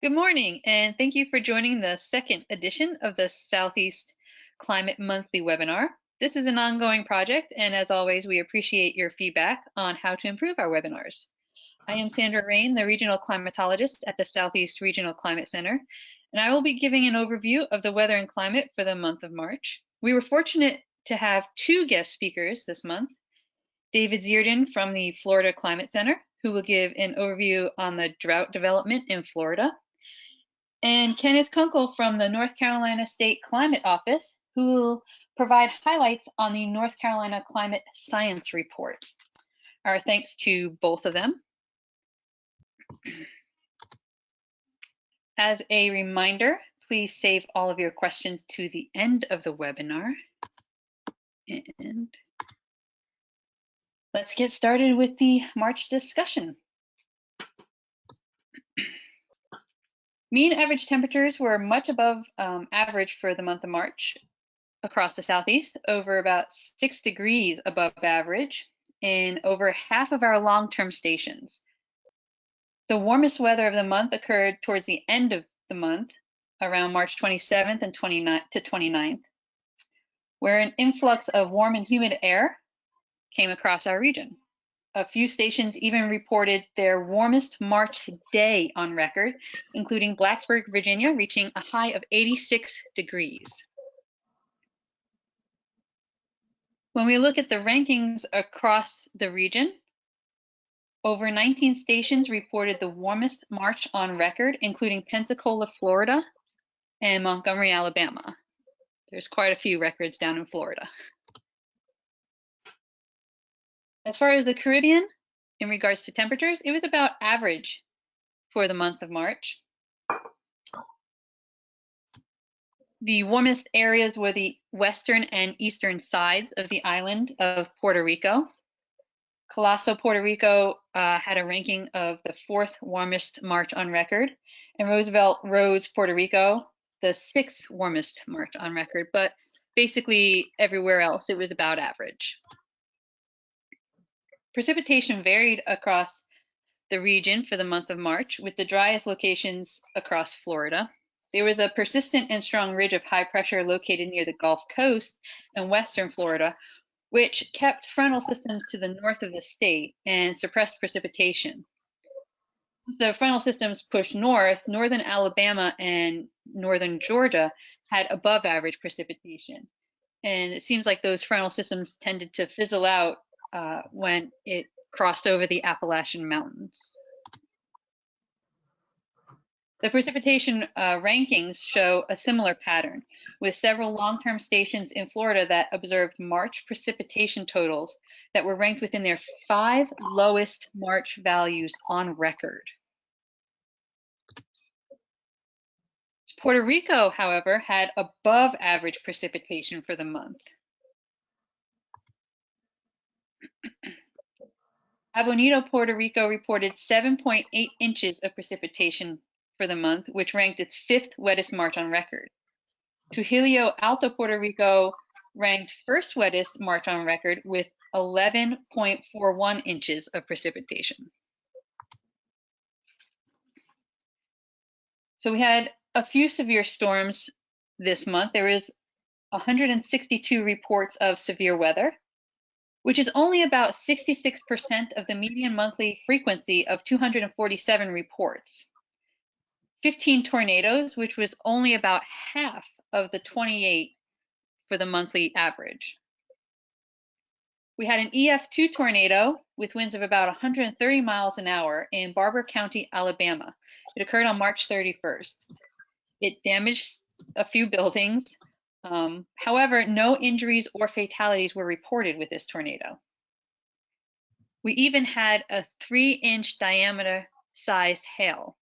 Good morning, and thank you for joining the second edition of the Southeast Climate Monthly webinar. This is an ongoing project, and as always, we appreciate your feedback on how to improve our webinars. I am Sandra Rayne, the Regional Climatologist at the Southeast Regional Climate Center, and I will be giving an overview of the weather and climate for the month of March. We were fortunate to have two guest speakers this month, David Zierden from the Florida Climate Center, who will give an overview on the drought development in Florida, and Kenneth Kunkel from the North Carolina State Climate Office, who will provide highlights on the North Carolina Climate Science Report. Our thanks to both of them. As a reminder, please save all of your questions to the end of the webinar. And let's get started with the March discussion. Mean average temperatures were much above average for the month of March across the Southeast, over about 6 degrees above average in over half of our long-term stations. The warmest weather of the month occurred towards the end of the month, around March 27th and 29th, where an influx of warm and humid air came across our region. A few stations even reported their warmest March day on record, including Blacksburg, Virginia, reaching a high of 86 degrees. When we look at the rankings across the region, over 19 stations reported the warmest March on record, including Pensacola, Florida, and Montgomery, Alabama. There's quite a few records down in Florida. As far as the Caribbean, in regards to temperatures, it was about average for the month of March. The warmest areas were the western and eastern sides of the island of Puerto Rico. Coloso, Puerto Rico had a ranking of the 4th warmest March on record, and Roosevelt Roads, Puerto Rico, the 6th warmest March on record, but basically everywhere else it was about average. Precipitation varied across the region for the month of March, with the driest locations across Florida. There was a persistent and strong ridge of high pressure located near the Gulf Coast and western Florida, which kept frontal systems to the north of the state and suppressed precipitation. The frontal systems pushed north, northern Alabama and northern Georgia had above average precipitation. And it seems like those frontal systems tended to fizzle out when it crossed over the Appalachian Mountains. The precipitation rankings show a similar pattern, with several long-term stations in Florida that observed March precipitation totals that were ranked within their 5 lowest March values on record. Puerto Rico, however, had above average precipitation for the month. Bonito, Puerto Rico reported 7.8 inches of precipitation for the month, which ranked its 5th wettest March on record. Trujillo Alto, Puerto Rico ranked 1st wettest March on record with 11.41 inches of precipitation. So we had a few severe storms this month. There was 162 reports of severe weather, which is only about 66% of the median monthly frequency of 247 reports. 15 tornadoes, which was only about half of the 28 for the monthly average. We had an EF2 tornado with winds of about 130 miles an hour in Barber County, Alabama. It occurred on March 31st. It damaged a few buildings. However, no injuries or fatalities were reported with this tornado. We even had a 3-inch diameter sized hail,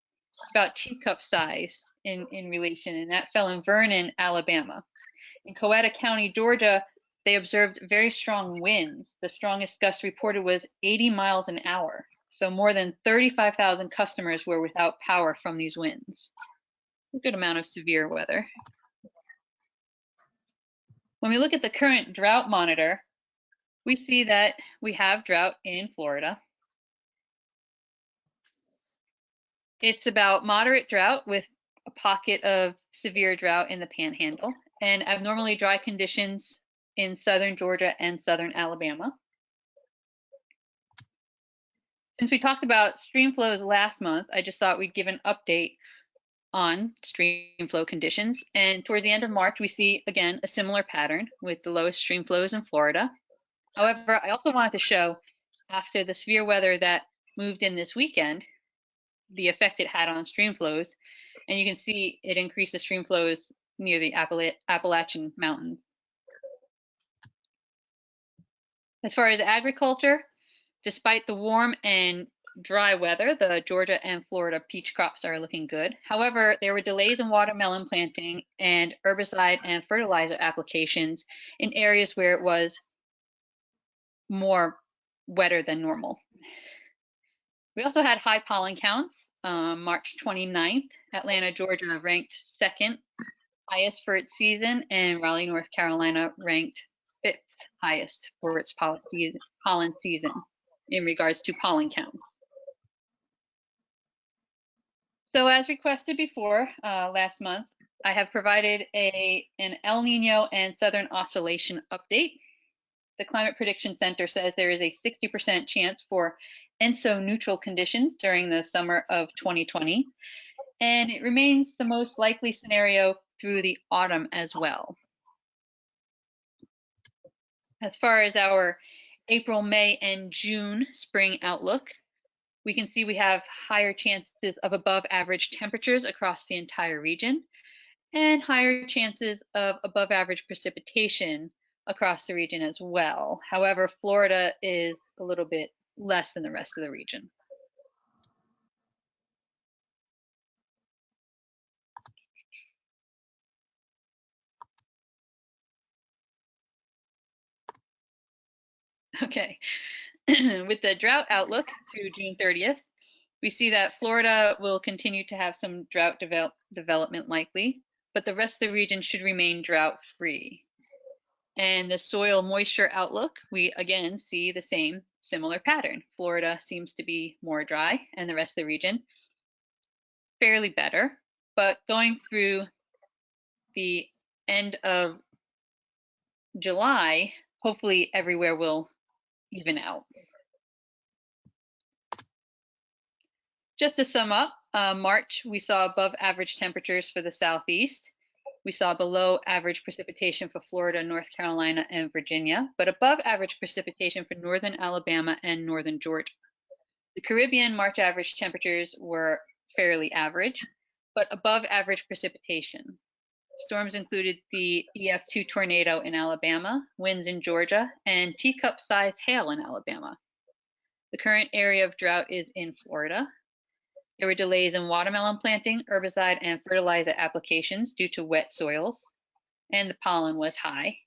about teacup size in relation, and that fell in Vernon, Alabama. In Coweta County, Georgia, they observed very strong winds. The strongest gust reported was 80 miles an hour. So more than 35,000 customers were without power from these winds. A good amount of severe weather. When we look at the current drought monitor, we see that we have drought in Florida. It's about moderate drought with a pocket of severe drought in the Panhandle and abnormally dry conditions in southern Georgia and southern Alabama. Since we talked about stream flows last month, I just thought we'd give an update on stream flow conditions. And towards the end of March, we see, again, a similar pattern with the lowest stream flows in Florida. However, I also wanted to show, after the severe weather that moved in this weekend, the effect it had on stream flows. And you can see it increased the stream flows near the Appalachian Mountains. As far as agriculture, despite the warm and dry weather, the Georgia and Florida peach crops are looking good. However, there were delays in watermelon planting and herbicide and fertilizer applications in areas where it was more wetter than normal. We also had high pollen counts. March 29th, Atlanta, Georgia ranked second highest for its season, and Raleigh, North Carolina ranked fifth highest for its pollen season in regards to pollen counts. So as requested before last month, I have provided an El Nino and Southern Oscillation update. The Climate Prediction Center says there is a 60% chance for ENSO neutral conditions during the summer of 2020, and it remains the most likely scenario through the autumn as well. As far as our April, May, and June spring outlook, we can see we have higher chances of above average temperatures across the entire region and higher chances of above average precipitation across the region as well. However, Florida is a little bit less than the rest of the region. Okay, with the drought outlook to June 30th, we see that Florida will continue to have some drought development likely, but the rest of the region should remain drought free. And the soil moisture outlook, we again see the same similar pattern. Florida seems to be more dry and the rest of the region fairly better, but going through the end of July, hopefully everywhere will even out. Just to sum up, March, we saw above average temperatures for the Southeast. We saw below average precipitation for Florida, North Carolina, and Virginia, but above average precipitation for northern Alabama and northern Georgia. The Caribbean March average temperatures were fairly average, but above average precipitation. Storms included the EF2 tornado in Alabama, winds in Georgia, and teacup-sized hail in Alabama. The current area of drought is in Florida. There were delays in watermelon planting, herbicide, and fertilizer applications due to wet soils, and the pollen was high.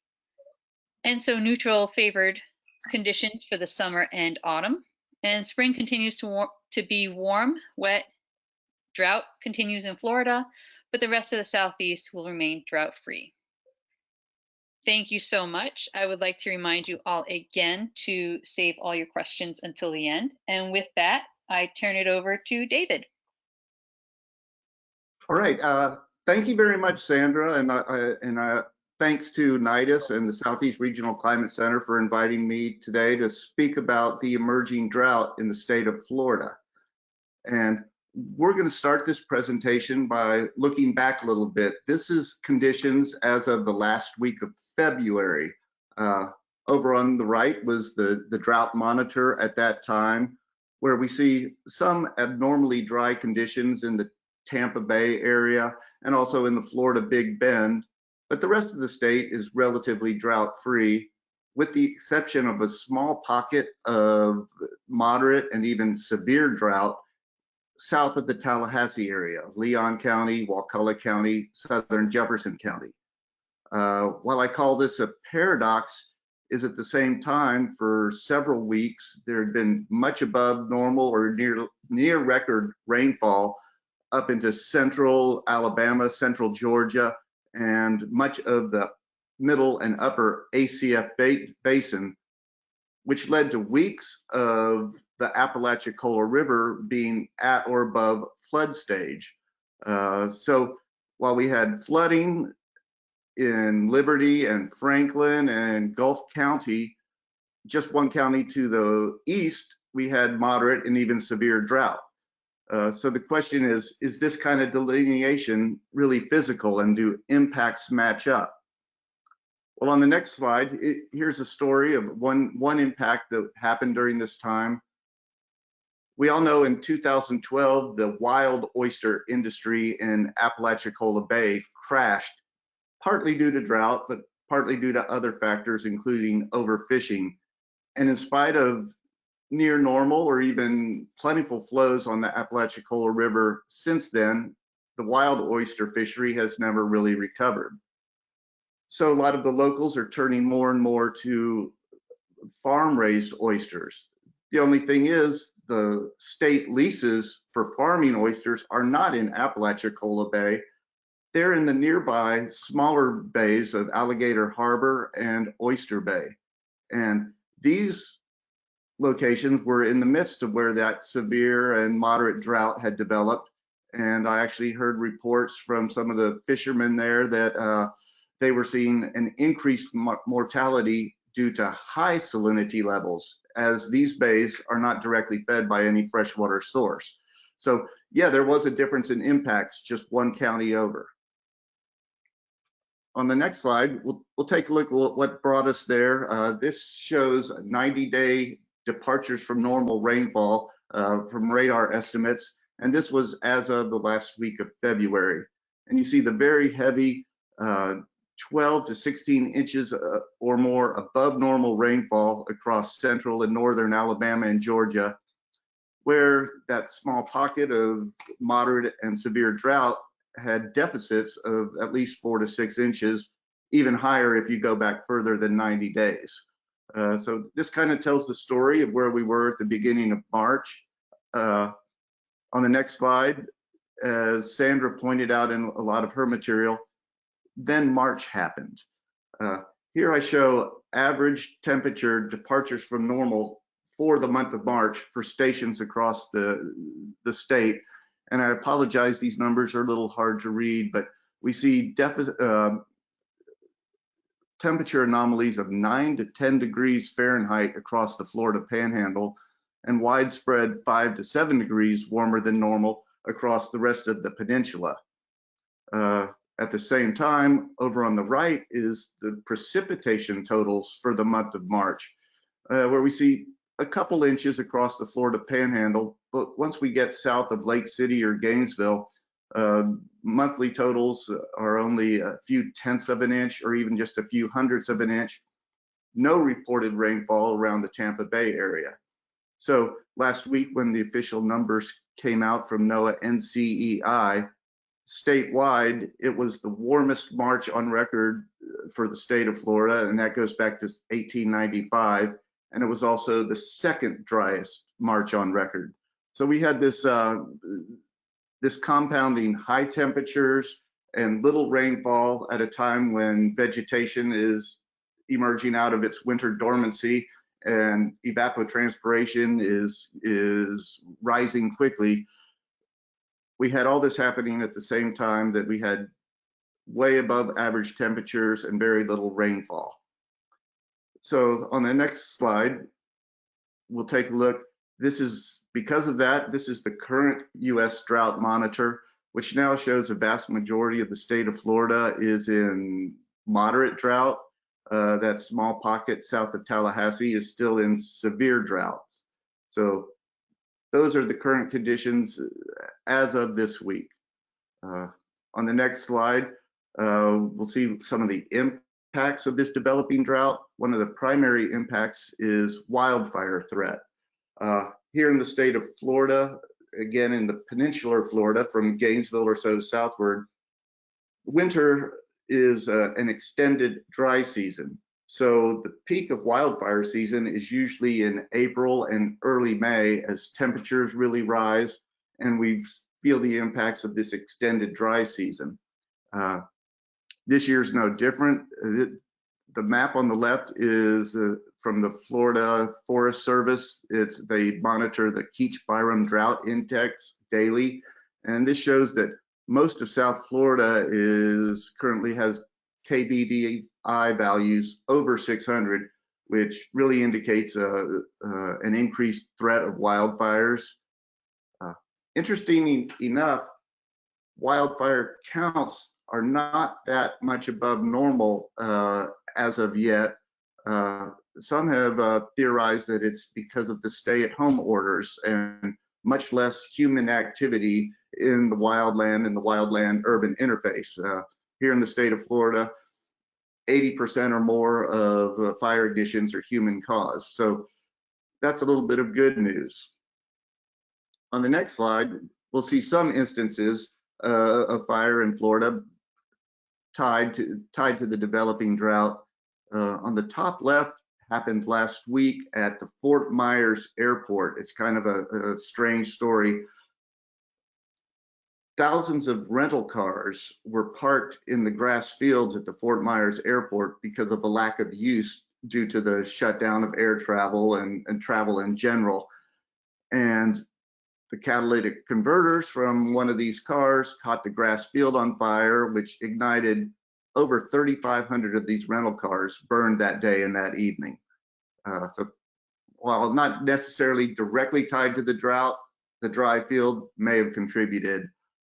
And so neutral favored conditions for the summer and autumn. And spring continues to be warm, wet. Drought continues in Florida, but the rest of the Southeast will remain drought-free. Thank you so much. I would like to remind you all again to save all your questions until the end. And with that, I turn it over to David. All right. Thank you very much, Sandra. And thanks to NIDIS and the Southeast Regional Climate Center for inviting me today to speak about the emerging drought in the state of Florida. And we're going to start this presentation by looking back a little bit. This is conditions as of the last week of February. Over on the right was the drought monitor at that time, where we see some abnormally dry conditions in the Tampa Bay area and also in the Florida Big Bend, but the rest of the state is relatively drought-free, with the exception of a small pocket of moderate and even severe drought south of the Tallahassee area, Leon County, Wakulla County, southern Jefferson County. While I call this a paradox, is at the same time for several weeks there had been much above normal or near record rainfall up into central Alabama, central Georgia, and much of the middle and upper ACF basin, which led to weeks of the Apalachicola River being at or above flood stage. So while we had flooding in Liberty and Franklin and Gulf County, just one county to the east, we had moderate and even severe drought. So the question is this kind of delineation really physical, and do impacts match up? Well, on the next slide, here's a story of one impact that happened during this time. We all know in 2012, the wild oyster industry in Apalachicola Bay crashed, partly due to drought, but partly due to other factors, including overfishing. And in spite of near normal or even plentiful flows on the Apalachicola River since then, the wild oyster fishery has never really recovered. So a lot of the locals are turning more and more to farm-raised oysters. The only thing is, the state leases for farming oysters are not in Apalachicola Bay. They're in the nearby smaller bays of Alligator Harbor and Oyster Bay. And these locations were in the midst of where that severe and moderate drought had developed. And I actually heard reports from some of the fishermen there that they were seeing an increased mortality due to high salinity levels, as these bays are not directly fed by any freshwater source. So yeah, there was a difference in impacts just one county over. On the next slide, we'll take a look at what brought us there. This shows 90-day departures from normal rainfall from radar estimates, and this was as of the last week of February. And you see the very heavy 12 to 16 inches or more above normal rainfall across central and northern Alabama and Georgia, where that small pocket of moderate and severe drought had deficits of at least 4 to 6 inches, even higher if you go back further than 90 days. So this kind of tells the story of where we were at the beginning of March. On the next slide, as Sandra pointed out in a lot of her material, then March happened. Here I show average temperature departures from normal for the month of March for stations across the state. And I apologize, these numbers are a little hard to read, but we see temperature anomalies of 9 to 10 degrees Fahrenheit across the Florida Panhandle, and widespread 5 to 7 degrees warmer than normal across the rest of the peninsula. At the same time, over on the right is the precipitation totals for the month of March, where we see a couple inches across the Florida Panhandle, but once we get south of Lake City or Gainesville, monthly totals are only a few tenths of an inch or even just a few hundredths of an inch. No reported rainfall around the Tampa Bay area. So last week, when the official numbers came out from NOAA NCEI, statewide, it was the warmest March on record for the state of Florida, and that goes back to 1895. And it was also the second driest March on record. So we had this this compounding high temperatures and little rainfall at a time when vegetation is emerging out of its winter dormancy and evapotranspiration is rising quickly. We had all this happening at the same time that we had way above average temperatures and very little rainfall. So on the next slide, we'll take a look. This is, because of that, this is the current US drought monitor, which now shows a vast majority of the state of Florida is in moderate drought. That small pocket south of Tallahassee is still in severe drought. So those are the current conditions as of this week. On the next slide, we'll see some of the impacts of this developing drought. One of the primary impacts is wildfire threat. Here in the state of Florida, again in the peninsular Florida from Gainesville or so southward, winter is an extended dry season. So the peak of wildfire season is usually in April and early May as temperatures really rise and we feel the impacts of this extended dry season. This year's no different. The map on the left is from the Florida Forest Service. They monitor the Keach-Byram Drought Index daily, and this shows that most of South Florida currently has KBDI values over 600, which really indicates an increased threat of wildfires. Interesting enough, wildfire counts are not that much above normal as of yet. Some have theorized that it's because of the stay-at-home orders and much less human activity in the wildland and the wildland-urban interface. Here in the state of Florida, 80% or more of fire ignitions are human caused. So that's a little bit of good news. On the next slide, we'll see some instances of fire in Florida tied to the developing drought. On the top left, happened last week at the Fort Myers Airport. It's kind of a strange story. Thousands of rental cars were parked in the grass fields at the Fort Myers Airport because of a lack of use due to the shutdown of air travel and travel in general. And the catalytic converters from one of these cars caught the grass field on fire, which ignited over 3,500 of these rental cars burned that day and that evening. So while not necessarily directly tied to the drought, the dry field may have contributed.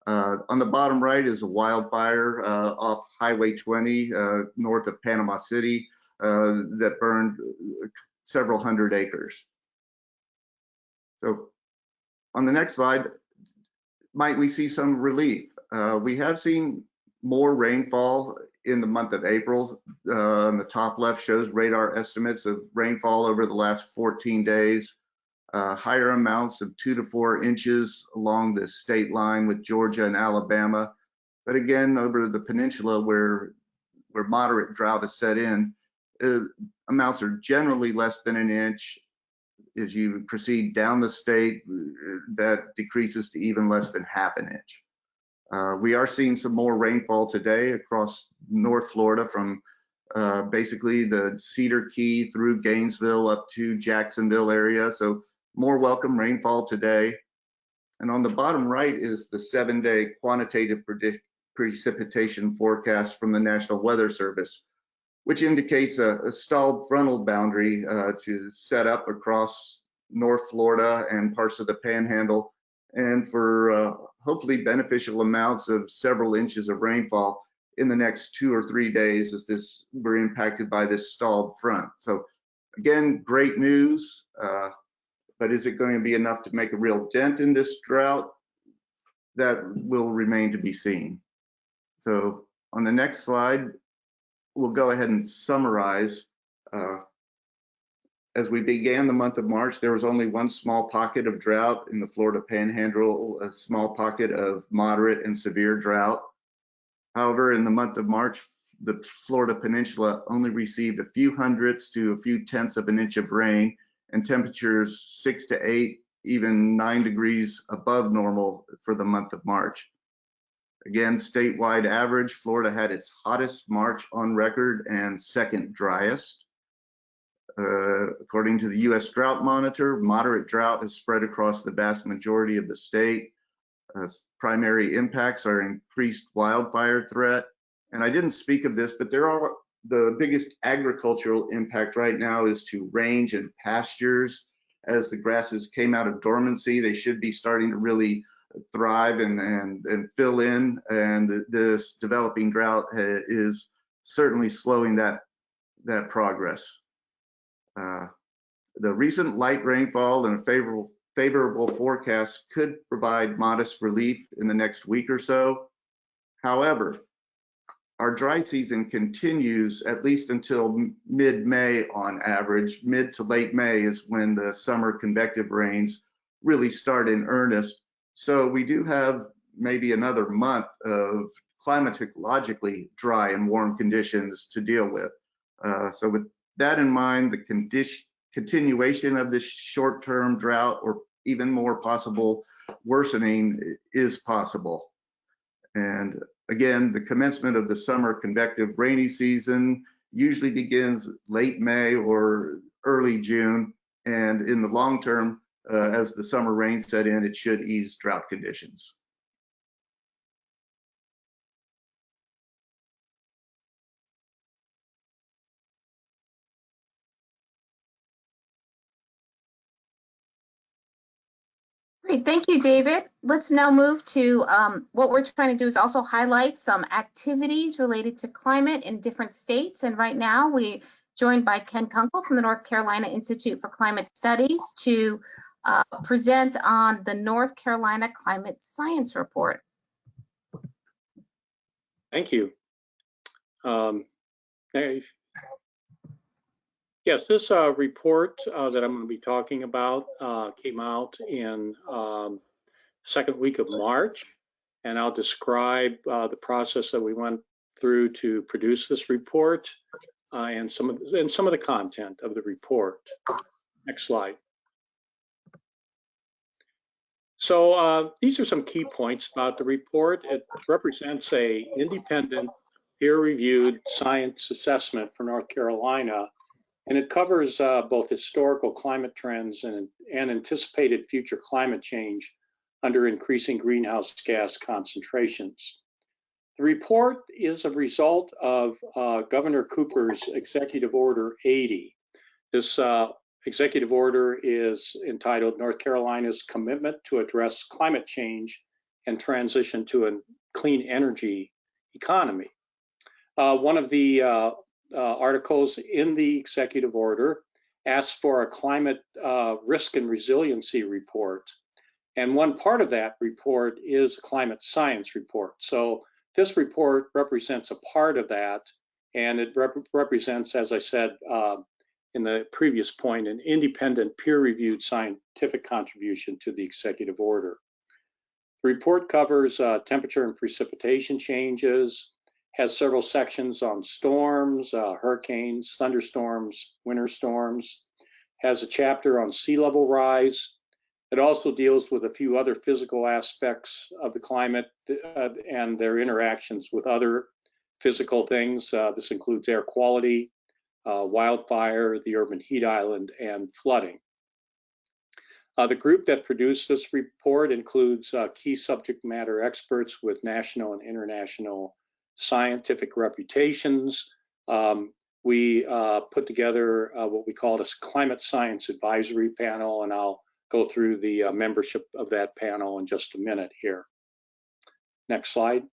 On the bottom right is a wildfire off Highway 20 north of Panama City that burned several hundred acres. So on the next slide, might we see some relief? We have seen more rainfall in the month of April. On the top left shows radar estimates of rainfall over the last 14 days. Higher amounts of 2 to 4 inches along the state line with Georgia and Alabama. But again, over the peninsula where moderate drought is set in, amounts are generally less than an inch. As you proceed down the state, that decreases to even less than half an inch. We are seeing some more rainfall today across North Florida from basically the Cedar Key through Gainesville up to Jacksonville area. So more welcome rainfall today. And on the bottom right is the 7-day quantitative precipitation forecast from the National Weather Service, which indicates a stalled frontal boundary to set up across North Florida and parts of the Panhandle, and for hopefully beneficial amounts of several inches of rainfall in the next 2 or 3 days as we're impacted by this stalled front. So again, great news, but is it going to be enough to make a real dent in this drought? That will remain to be seen. So on the next slide, we'll go ahead and summarize. As we began the month of March, there was only one small pocket of drought in the Florida Panhandle, a small pocket of moderate and severe drought. However, in the month of March, the Florida Peninsula only received a few hundredths to a few tenths of an inch of rain, and temperatures 6 to 8, even 9 degrees above normal for the month of March. Again, statewide average, Florida had its hottest March on record and second driest. According to the U.S. Drought Monitor, moderate drought has spread across the vast majority of the state. Primary impacts are increased wildfire threat. And I didn't speak of this, but the biggest agricultural impact right now is to range and pastures. As the grasses came out of dormancy, they should be starting to really thrive and fill in, and this developing drought is certainly slowing that progress. The recent light rainfall and a favorable forecast could provide modest relief in the next week or so. However, our dry season continues at least until mid-May on average. Mid to late May is when the summer convective rains really start in earnest. So we do have maybe another month of climatologically dry and warm conditions to deal with. So with that in mind, the continuation of this short-term drought or even more possible worsening is possible. And again, the commencement of the summer convective rainy season usually begins late May or early June. And in the long term, as the summer rain set in, it should ease drought conditions. Great, thank you, David. Let's now move to what we're trying to do is also highlight some activities related to climate in different states. And right now we joined by Ken Kunkel from the North Carolina Institute for Climate Studies to present on the North Carolina Climate Science Report. Thank you. Yes, this report that I'm going to be talking about came out in second week of March, and I'll describe the process that we went through to produce this report and some of the content of the report. Next slide. So these are some key points about the report. It represents an independent, peer-reviewed science assessment for North Carolina, and it covers both historical climate trends and anticipated future climate change under increasing greenhouse gas concentrations. The report is a result of Governor Cooper's Executive Order 80. This executive order is entitled North Carolina's Commitment to Address Climate Change and Transition to a Clean Energy Economy. One of the articles in the executive order asks for a climate risk and resiliency report. And one part of that report is a climate science report. So this report represents a part of that, and it represents, as I said in the previous point, an independent peer-reviewed scientific contribution to the executive order. The report covers temperature and precipitation changes, has several sections on storms, hurricanes, thunderstorms, winter storms, has a chapter on sea level rise. It also deals with a few other physical aspects of the climate and their interactions with other physical things. This includes air quality, wildfire, the urban heat island, and flooding. The group that produced this report includes key subject matter experts with national and international scientific reputations. We put together what we called a climate science advisory panel, and I'll go through the membership of that panel in just a minute here. Next slide.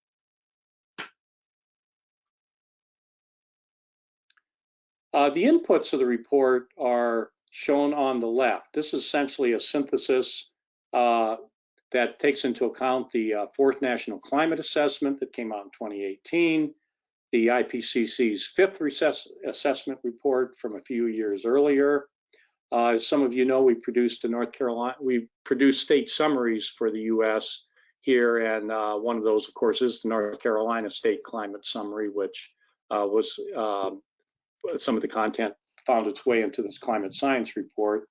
The inputs of the report are shown on the left. This is essentially a synthesis that takes into account the fourth National Climate Assessment that came out in 2018, the IPCC's fifth assessment report from a few years earlier. As some of you know, we produced state summaries for the U.S. here, and one of those, of course, is the North Carolina State Climate Summary, which was some of the content found its way into this climate science report.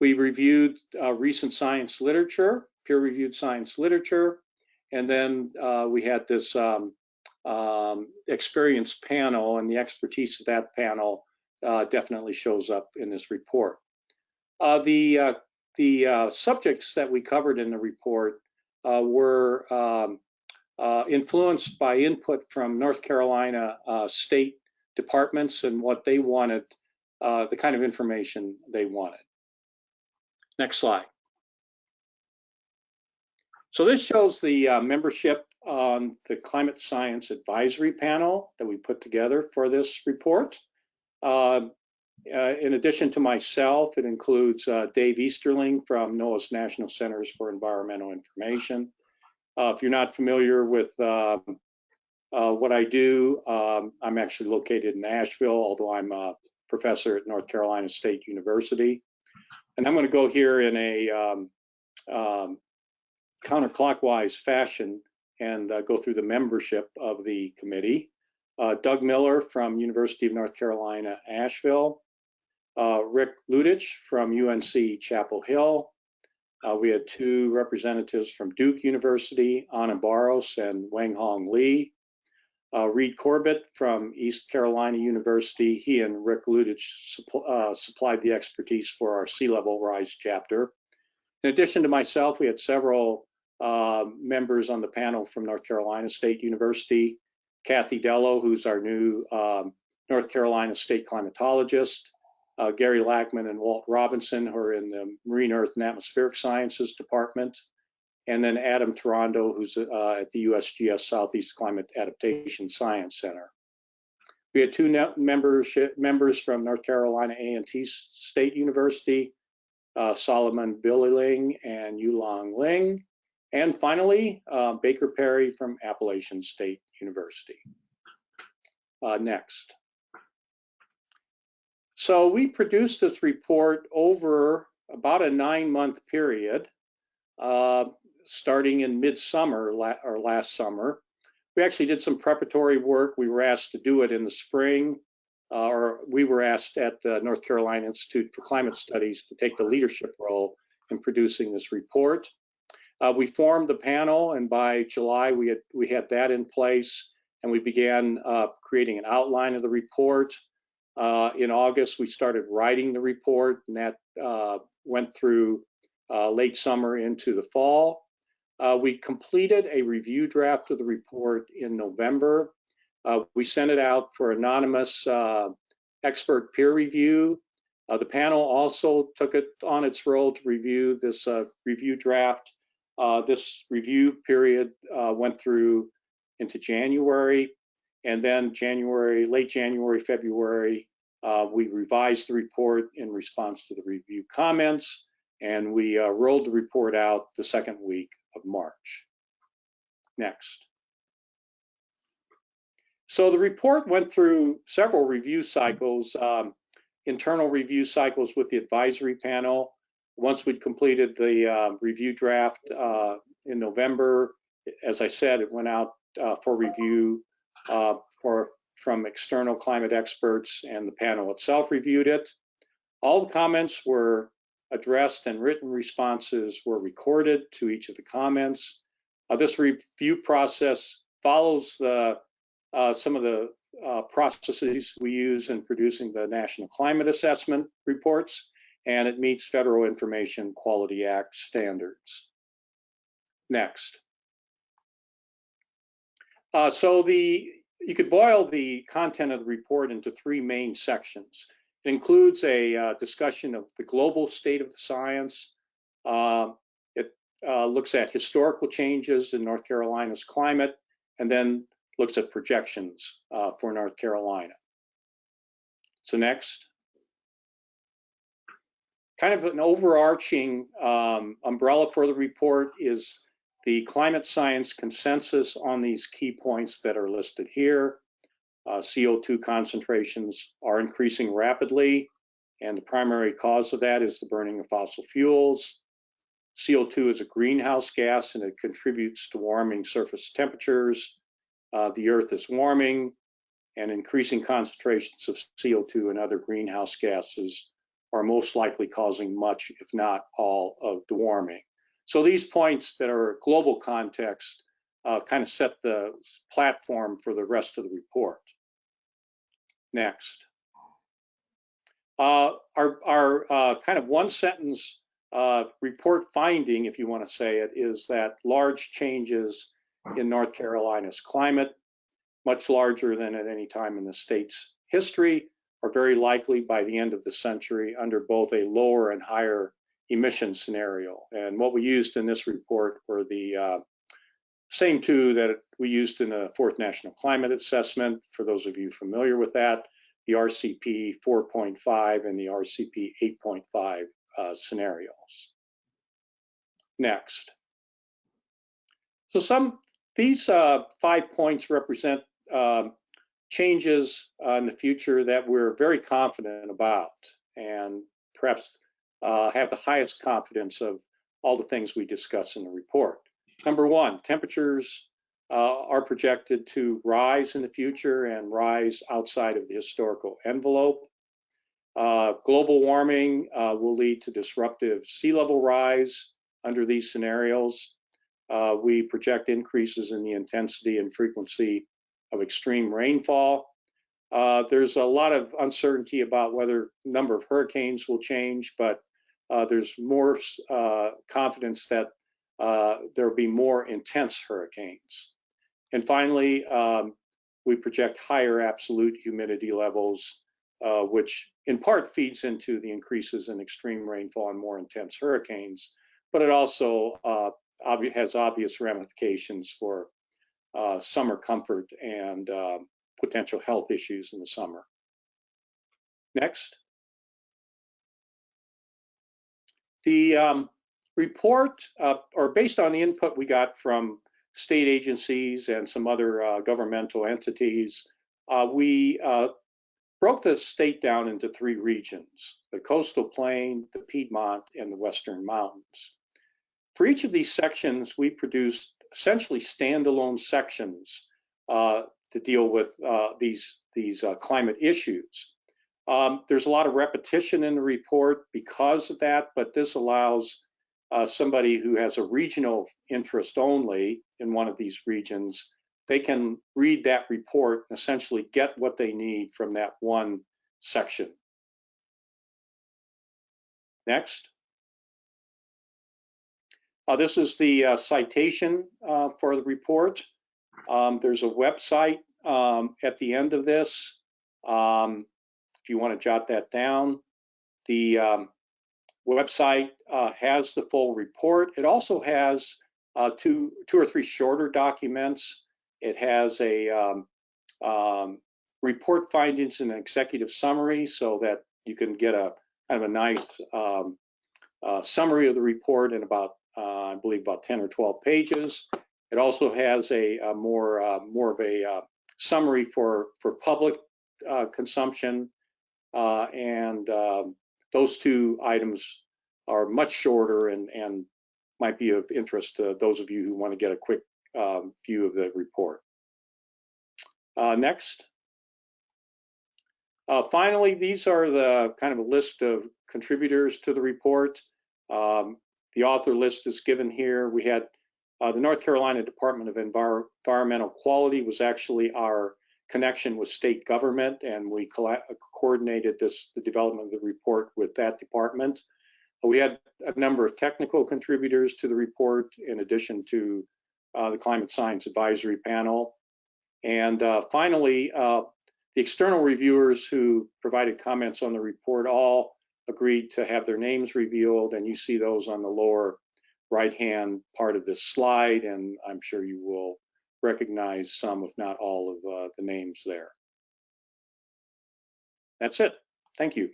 We reviewed recent science literature, peer-reviewed science literature, and then we had this experienced panel, and the expertise of that panel definitely shows up in this report. The subjects that we covered in the report were influenced by input from North Carolina state departments and what they wanted, the kind of information they wanted. Next slide. So this shows the membership on the Climate Science Advisory Panel that we put together for this report. In addition to myself, it includes Dave Easterling from NOAA's National Centers for Environmental Information. If you're not familiar with what I do, I'm actually located in Nashville, although I'm a professor at North Carolina State University. And I'm going to go here in a counterclockwise fashion and go through the membership of the committee. Doug Miller from University of North Carolina, Asheville. Rick Ludich from UNC Chapel Hill. We had two representatives from Duke University, Anna Barros and Weng Hong Lee. Reed Corbett from East Carolina University. He and Rick Lutich supplied the expertise for our sea level rise chapter. In addition to myself, we had several members on the panel from North Carolina State University. Kathy Dello, who's our new North Carolina State climatologist. Gary Lackman and Walt Robinson, who are in the Marine Earth and Atmospheric Sciences Department. And then Adam Taranto, who's at the USGS Southeast Climate Adaptation Science Center. We had two members from North Carolina A&T State University, Solomon Billing and Yulong Ling. And finally, Baker Perry from Appalachian State University. Next. So we produced this report over about a 9-month period, starting in midsummer or last summer. We actually did some preparatory work. We were asked to do it in the spring, or we were asked at the North Carolina Institute for Climate Studies to take the leadership role in producing this report. We formed the panel, and by July we had that in place, and we began creating an outline of the report. In August, we started writing the report, and that went through late summer into the fall. We completed a review draft of the report in November. We sent it out for anonymous expert peer review. The panel also took it on its role to review this review draft. This review period went through into January, and then late January, February, we revised the report in response to the review comments, and we rolled the report out the second week of March. Next. So the report went through several review cycles, internal review cycles with the advisory panel. Once we'd completed the review draft in November, as I said, it went out for review from external climate experts, and the panel itself reviewed it. All the comments were addressed, and written responses were recorded to each of the comments. This review process follows some of the processes we use in producing the National Climate Assessment reports, and it meets Federal Information Quality Act standards. Next. You could boil the content of the report into 3 main sections. It includes a discussion of the global state of the science. It looks at historical changes in North Carolina's climate, and then looks at projections for North Carolina. So next. Kind of an overarching umbrella for the report is the climate science consensus on these key points that are listed here. CO2 concentrations are increasing rapidly, and the primary cause of that is the burning of fossil fuels. CO2 is a greenhouse gas, and it contributes to warming surface temperatures. The Earth is warming, and increasing concentrations of CO2 and other greenhouse gases are most likely causing much, if not all, of the warming. So these points that are global context kind of set the platform for the rest of the report. Next. Our kind of one sentence report finding, if you want to say it, is that large changes in North Carolina's climate, much larger than at any time in the state's history, are very likely by the end of the century under both a lower and higher emission scenario. And what we used in this report were the same two that we used in the 4th National Climate Assessment, for those of you familiar with that, the RCP 4.5 and the RCP 8.5 scenarios. Next. So these 5 points represent changes in the future that we're very confident about, and perhaps have the highest confidence of all the things we discuss in the report. Number 1, temperatures are projected to rise in the future and rise outside of the historical envelope. Global warming will lead to disruptive sea level rise under these scenarios. We project increases in the intensity and frequency of extreme rainfall. There's a lot of uncertainty about whether the number of hurricanes will change, but there's more confidence that there will be more intense hurricanes. And finally, we project higher absolute humidity levels, which in part feeds into the increases in extreme rainfall and more intense hurricanes, but it also has obvious ramifications for summer comfort and potential health issues in the summer. Next. The report, or based on the input we got from state agencies and some other governmental entities, we broke the state down into 3 regions: the coastal plain, the Piedmont, and the Western Mountains. For each of these sections, we produced essentially standalone sections to deal with these climate issues. There's a lot of repetition in the report because of that, but this allows somebody who has a regional interest only in one of these regions, they can read that report and essentially get what they need from that one section. Next. This is the citation for the report. There's a website at the end of this. If you want to jot that down, the website has the full report. It also has two or three shorter documents. It has a report findings and an executive summary, so that you can get a kind of a nice summary of the report in about, I believe, about 10 or 12 pages. It also has a more of a summary for public consumption, and those 2 items are much shorter and might be of interest to those of you who want to get a quick view of the report. Next. Finally, these are the kind of a list of contributors to the report. The author list is given here. We had the North Carolina Department of Environmental Quality was actually our connection with state government, and we coordinated the development of the report with that department. We had a number of technical contributors to the report, in addition to the Climate Science Advisory Panel. And finally, the external reviewers who provided comments on the report all agreed to have their names revealed, and you see those on the lower right-hand part of this slide, and I'm sure you will recognize some, if not all, of the names there. That's it. Thank you.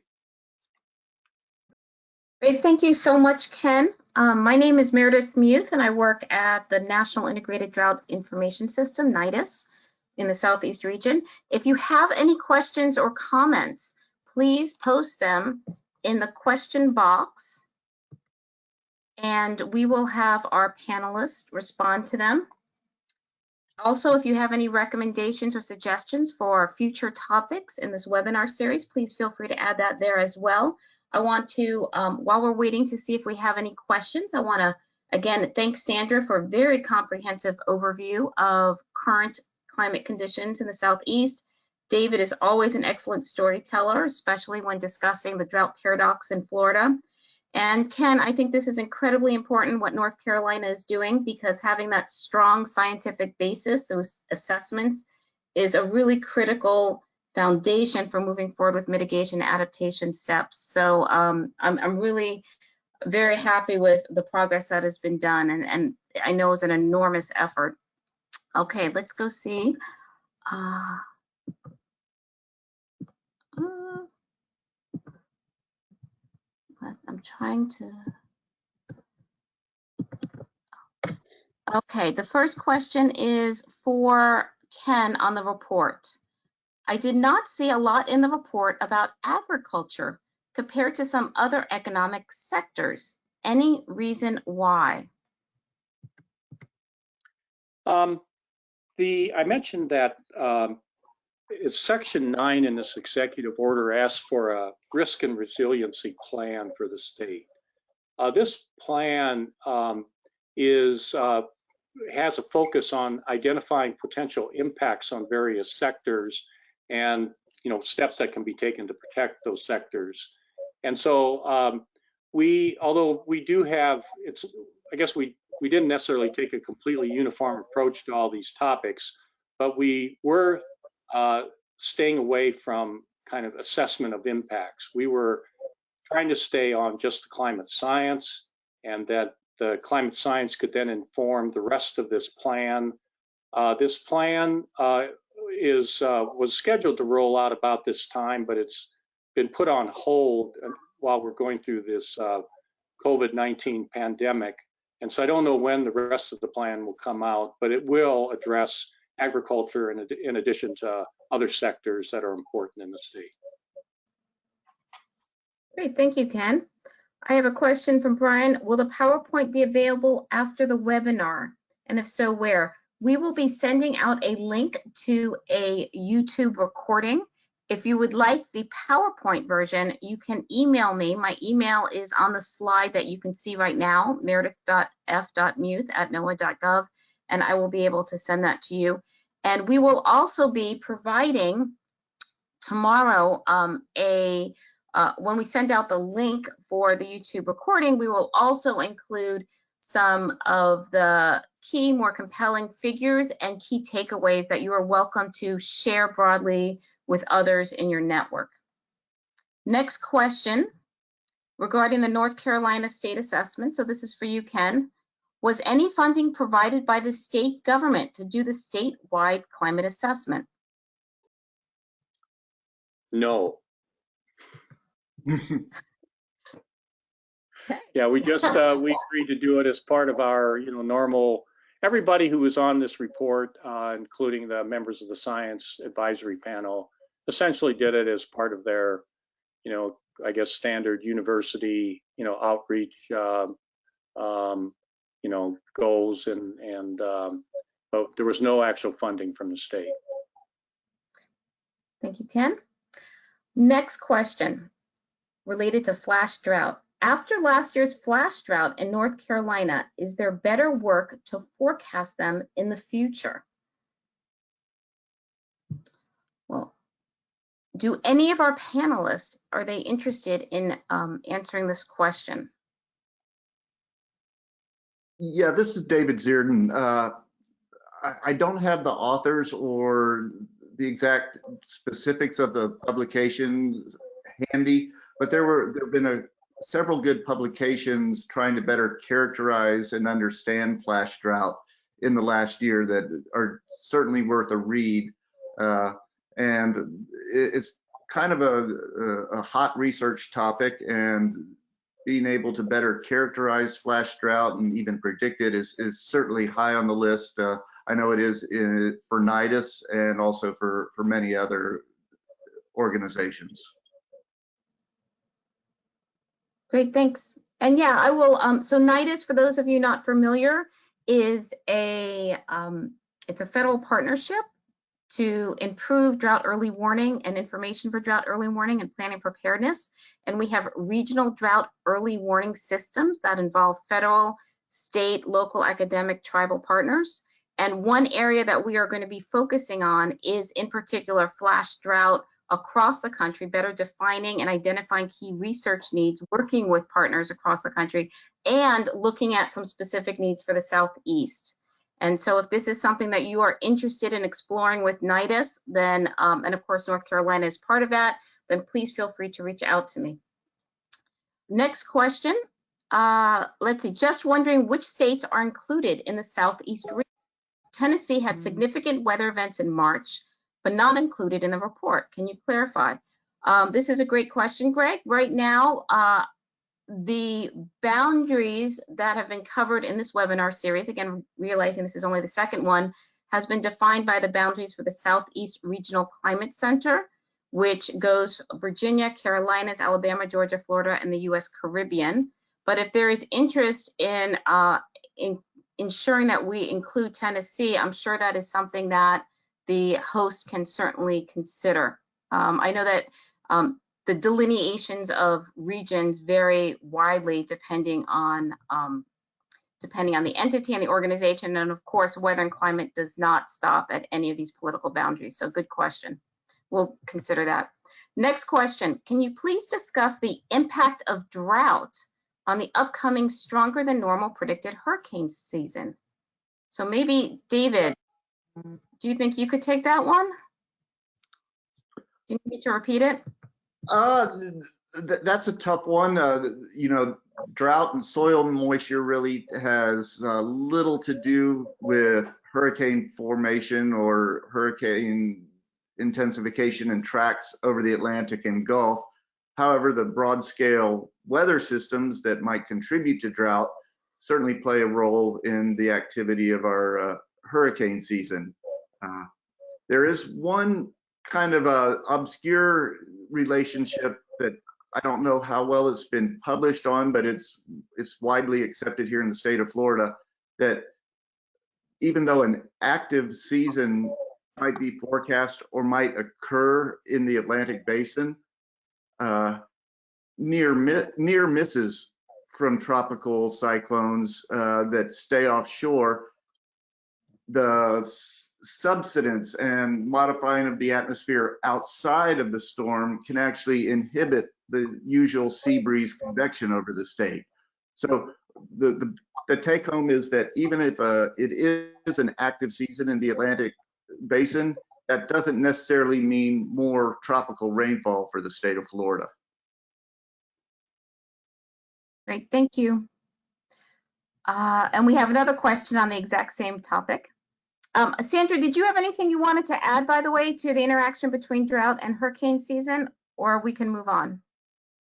Great, thank you so much, Ken. My name is Meredith Muth, and I work at the National Integrated Drought Information System, NIDIS, in the Southeast region. If you have any questions or comments, please post them in the question box, and we will have our panelists respond to them. Also, if you have any recommendations or suggestions for future topics in this webinar series, please feel free to add that there as well. I want to, while we're waiting to see if we have any questions, I want to again thank Sandra for a very comprehensive overview of current climate conditions in the Southeast. David is always an excellent storyteller, especially when discussing the drought paradox in Florida. And Ken, I think this is incredibly important what North Carolina is doing, because having that strong scientific basis, those assessments, is a really critical foundation for moving forward with mitigation adaptation steps. So I'm really very happy with the progress that has been done, and I know it's an enormous effort. Okay, let's go see. I'm trying to. Okay, the first question is for Ken on the report. I did not see a lot in the report about agriculture compared to some other economic sectors. Any reason why? I mentioned that Section 9 in this executive order asks for a risk and resiliency plan for the state. This plan is has a focus on identifying potential impacts on various sectors and steps that can be taken to protect those sectors. And so although we do have, I guess we didn't necessarily take a completely uniform approach to all these topics, but we were staying away from kind of assessment of impacts. We were trying to stay on just the climate science, and that the climate science could then inform the rest of this plan. This plan was scheduled to roll out about this time, but it's been put on hold while we're going through this COVID-19 pandemic. And so I don't know when the rest of the plan will come out, but it will address agriculture in addition to other sectors that are important in the state. Great, thank you, Ken. I have a question from Brian. Will the PowerPoint be available after the webinar? And if so, where? We will be sending out a link to a YouTube recording. If you would like the PowerPoint version, you can email me. My email is on the slide that you can see right now, meredith.f.muth@noaa.gov, and I will be able to send that to you. And we will also be providing tomorrow when we send out the link for the YouTube recording, we will also include some of the key, more compelling figures and key takeaways that you are welcome to share broadly with others in your network. Next question regarding the North Carolina state assessment. So this is for you, Ken. Was any funding provided by the state government to do the statewide climate assessment? No. Okay. Yeah, we just we agreed to do it as part of our normal. Everybody who was on this report, including the members of the science advisory panel, essentially did it as part of their I guess standard university outreach goals, and but there was no actual funding from the state. Thank you, Ken. Next question related to flash drought. After last year's flash drought in North Carolina, is there better work to forecast them in the future? Well, do any of our panelists, are they interested in answering this question? Yeah, this is David Zierden. I don't have the authors or the exact specifics of the publication handy, but there have been several good publications trying to better characterize and understand flash drought in the last year that are certainly worth a read. And it's kind of a hot research topic, and being able to better characterize flash drought and even predict it is certainly high on the list. I know it is for NIDIS and also for many other organizations. Great, thanks. And yeah, I will, so NIDIS, for those of you not familiar, is it's a federal partnership to improve drought early warning and information for drought early warning and planning preparedness. And we have regional drought early warning systems that involve federal, state, local, academic, tribal partners. And one area that we are going to be focusing on is in particular flash drought across the country, better defining and identifying key research needs, working with partners across the country, and looking at some specific needs for the Southeast. And so if this is something that you are interested in exploring with NIDIS, then, and of course, North Carolina is part of that, then please feel free to reach out to me. Next question, let's see, just wondering which states are included in the Southeast region. Tennessee had significant weather events in March, but not included in the report. Can you clarify? This is a great question, Greg. Right now, the boundaries that have been covered in this webinar series, again, realizing this is only the second one, has been defined by the boundaries for the Southeast Regional Climate Center, which goes Virginia, Carolinas, Alabama, Georgia, Florida, and the US Caribbean. But if there is interest in ensuring that we include Tennessee, I'm sure that is something that the host can certainly consider. I know that the delineations of regions vary widely depending on depending on the entity and the organization. And of course, weather and climate does not stop at any of these political boundaries. So good question. We'll consider that. Next question. Can you please discuss the impact of drought on the upcoming stronger than normal predicted hurricane season? So maybe David, do you think you could take that one? Do you need to repeat it? That's a tough one. You know, drought and soil moisture really has little to do with hurricane formation or hurricane intensification and tracks over the Atlantic and Gulf. However, the broad scale weather systems that might contribute to drought certainly play a role in the activity of our hurricane season. There is one kind of obscure relationship that I don't know how well it's been published on, but it's widely accepted here in the state of Florida, that even though an active season might be forecast or might occur in the Atlantic basin, near misses from tropical cyclones that stay offshore, the subsidence and modifying of the atmosphere outside of the storm can actually inhibit the usual sea breeze convection over the state. So the take home is that even if it is an active season in the Atlantic basin, that doesn't necessarily mean more tropical rainfall for the state of Florida. Great, thank you. And we have another question on the exact same topic. Sandra, did you have anything you wanted to add, by the way, to the interaction between drought and hurricane season, or we can move on?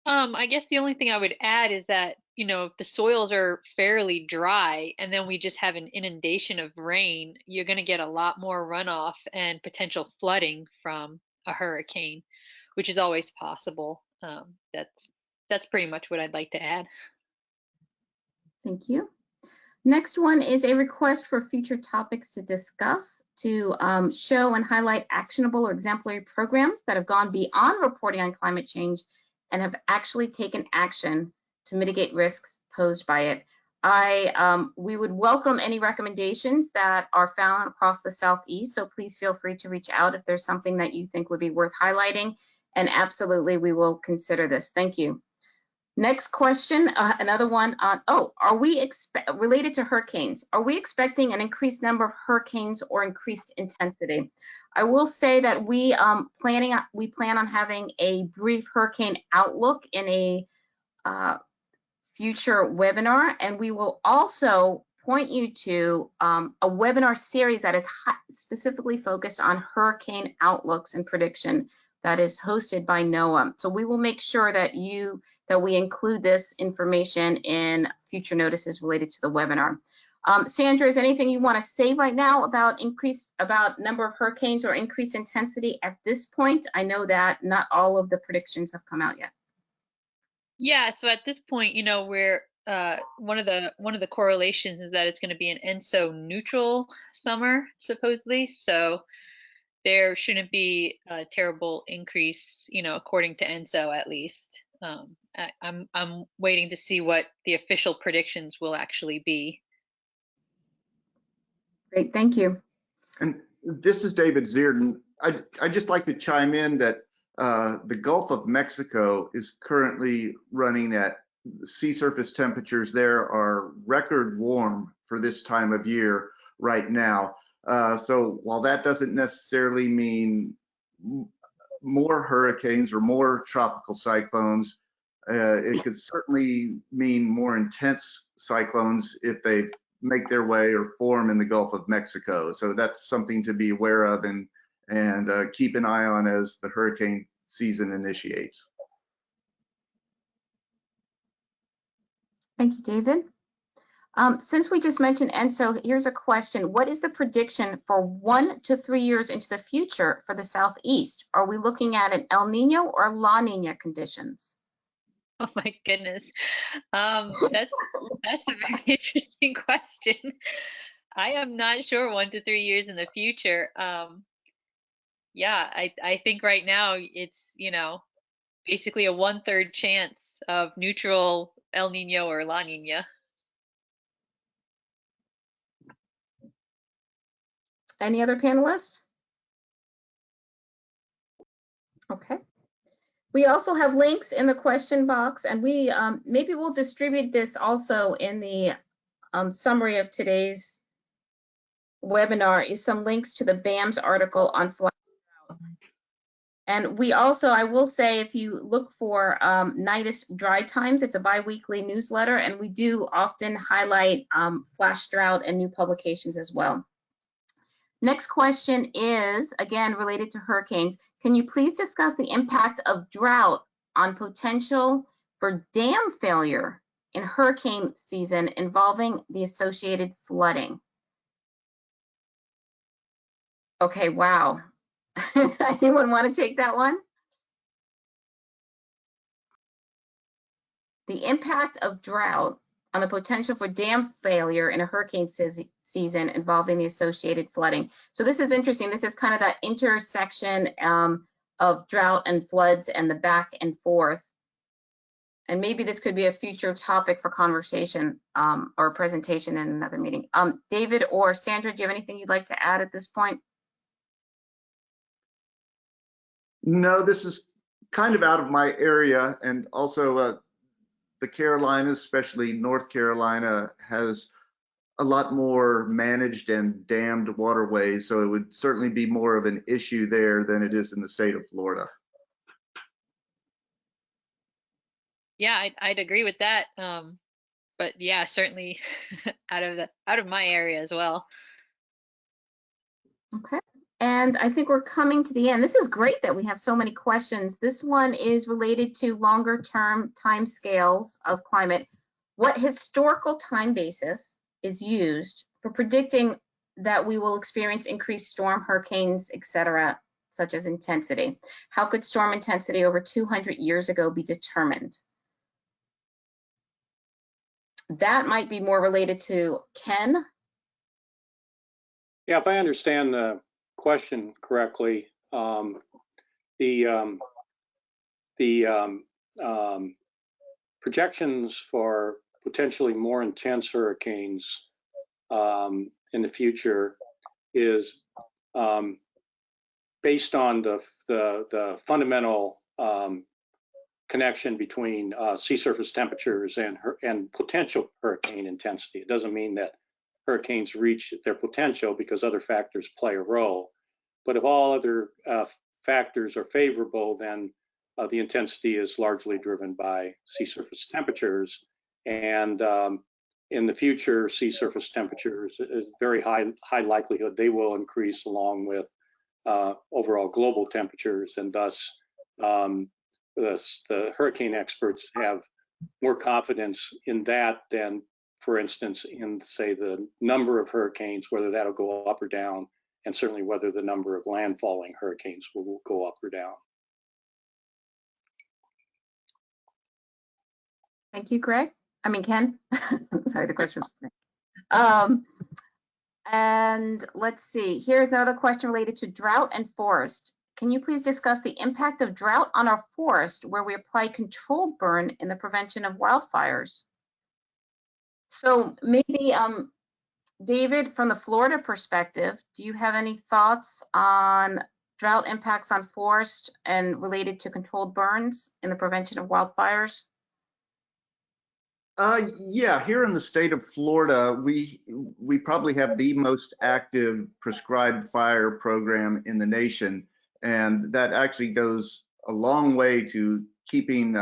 I guess the only thing I would add is that, you know, if the soils are fairly dry and then we just have an inundation of rain, you're going to get a lot more runoff and potential flooding from a hurricane, which is always possible. That's pretty much what I'd like to add. Thank you. Next one is a request for future topics to discuss, to show and highlight actionable or exemplary programs that have gone beyond reporting on climate change and have actually taken action to mitigate risks posed by it. We would welcome any recommendations that are found across the Southeast, so please feel free to reach out if there's something that you think would be worth highlighting, and absolutely we will consider this. Thank you. Next question, another one on, related to hurricanes, are we expecting an increased number of hurricanes or increased intensity? I will say that we plan on having a brief hurricane outlook in a future webinar, and we will also point you to a webinar series that is specifically focused on hurricane outlooks and prediction that is hosted by NOAA. So we will make sure that we include this information in future notices related to the webinar. Sandra, is anything you want to say right now about number of hurricanes or increased intensity at this point? I know that not all of the predictions have come out yet. Yeah, so at this point, you know, we're one of the correlations is that it's going to be an ENSO neutral summer, supposedly. So there shouldn't be a terrible increase, you know, according to ENSO at least. I'm waiting to see what the official predictions will actually be. Great, thank you. And this is David Zierden. I'd just like to chime in that the Gulf of Mexico is currently running at sea surface temperatures there are record warm for this time of year right now. So while that doesn't necessarily mean more hurricanes or more tropical cyclones, it could certainly mean more intense cyclones if they make their way or form in the Gulf of Mexico. So that's something to be aware of and keep an eye on as the hurricane season initiates. Thank you, David. Since we just mentioned ENSO, here's a question. What is the prediction for 1 to 3 years into the future for the Southeast? Are we looking at an El Nino or La Nina conditions? Oh my goodness. That's a very interesting question. I am not sure 1 to 3 years in the future. Yeah, I think right now it's, you know, basically a 1/3 chance of neutral El Nino or La Nina. Any other panelists? Okay. We also have links in the question box, and we maybe we'll distribute this also in the summary of today's webinar, is some links to the BAM's article on flash drought. And we also, I will say, if you look for NIDIS Dry Times, it's a bi-weekly newsletter, and we do often highlight flash drought and new publications as well. Next question is, again, related to hurricanes. Can you please discuss the impact of drought on potential for dam failure in hurricane season involving the associated flooding? Okay, wow. Anyone want to take that one? The impact of drought on the potential for dam failure in a hurricane season involving the associated flooding. So this is interesting. This is kind of that intersection of drought and floods and the back and forth. And maybe this could be a future topic for conversation or presentation in another meeting. David or Sandra, do you have anything you'd like to add at this point? No, this is kind of out of my area, and also the Carolinas, especially North Carolina, has a lot more managed and dammed waterways, so it would certainly be more of an issue there than it is in the state of Florida. Yeah, I'd agree with that. But yeah, certainly out of my area as well. Okay. And I think we're coming to the end. This is great that we have so many questions. This one is related to longer term timescales of climate. What historical time basis is used for predicting that we will experience increased storm, hurricanes, etc., such as intensity? How could storm intensity over 200 years ago be determined? That might be more related to Ken. Yeah, if I understand the question correctly, the projections for potentially more intense hurricanes in the future is based on the fundamental connection between sea surface temperatures and potential hurricane intensity. It doesn't mean that hurricanes reach their potential because other factors play a role. But if all other factors are favorable, then the intensity is largely driven by sea surface temperatures. And in the future, sea surface temperatures is very high likelihood they will increase along with overall global temperatures, and thus the hurricane experts have more confidence in that than, for instance, in, say, the number of hurricanes, whether that'll go up or down, and certainly whether the number of landfalling hurricanes will go up or down. Thank you, Greg. I mean, Ken. Sorry, the question was. And let's see, here's another question related to drought and forest. Can you please discuss the impact of drought on our forest where we apply controlled burn in the prevention of wildfires? So maybe, David, from the Florida perspective, do you have any thoughts on drought impacts on forest and related to controlled burns in the prevention of wildfires? Yeah, here in the state of Florida, we probably have the most active prescribed fire program in the nation, and that actually goes a long way to keeping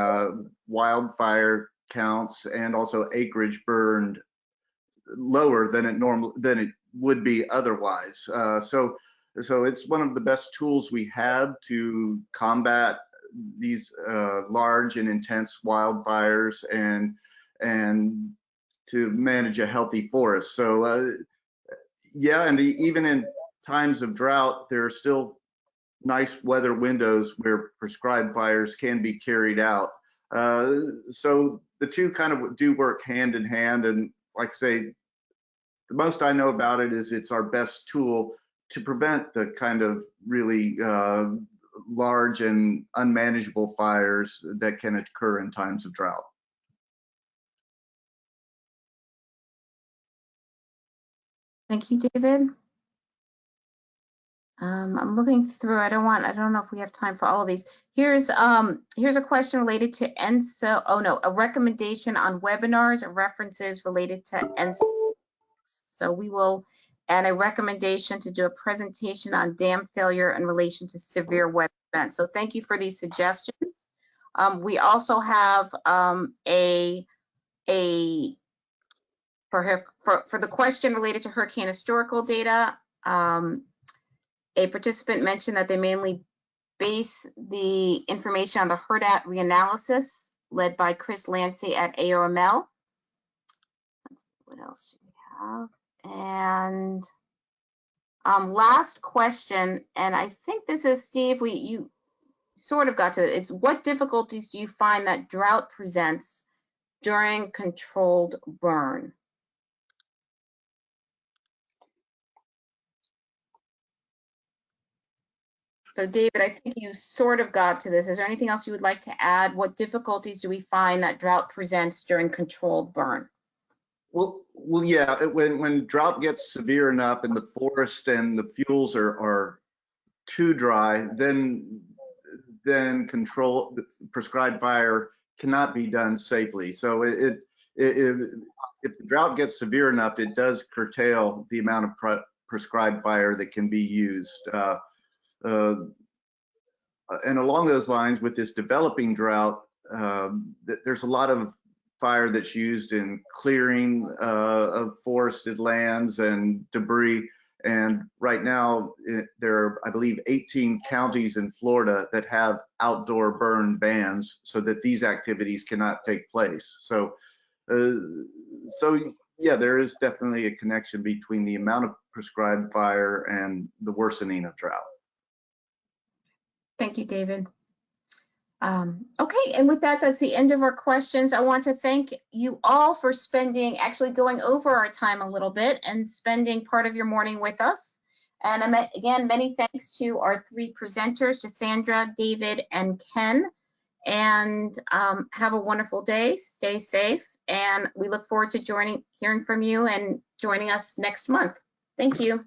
wildfire counts and also acreage burned lower than it would be otherwise. So it's one of the best tools we have to combat these large and intense wildfires and to manage a healthy forest. So yeah, and even in times of drought, there are still nice weather windows where prescribed fires can be carried out. So the two kind of do work hand in hand, and like I say, the most I know about it is it's our best tool to prevent the kind of really large and unmanageable fires that can occur in times of drought. Thank you, David. I'm looking through. I don't know if we have time for all of these. Here's a question related to ENSO. Oh no, a recommendation on webinars and references related to ENSO. So we will, and a recommendation to do a presentation on dam failure in relation to severe weather events. So thank you for these suggestions. We also have for the question related to hurricane historical data. A participant mentioned that they mainly base the information on the HERDAT reanalysis led by Chris Lancy at AOML. Let's see, what else do we have? And last question, and I think this is Steve, you sort of got to it. It's what difficulties do you find that drought presents during controlled burn? So David, I think you sort of got to this. Is there anything else you would like to add? What difficulties do we find that drought presents during controlled burn? Well, yeah. When drought gets severe enough and the forest and the fuels are too dry, then prescribed fire cannot be done safely. So if the drought gets severe enough, it does curtail the amount of prescribed fire that can be used. And along those lines, with this developing drought, there's a lot of fire that's used in clearing of forested lands and debris. And right now, there are, I believe, 18 counties in Florida that have outdoor burn bans so that these activities cannot take place. So yeah, there is definitely a connection between the amount of prescribed fire and the worsening of drought. Thank you, David. Okay, and with that, that's the end of our questions. I want to thank you all for actually going over our time a little bit and spending part of your morning with us. And again, many thanks to our three presenters, to Sandra, David, and Ken. And have a wonderful day, stay safe, and we look forward to hearing from you and joining us next month. Thank you.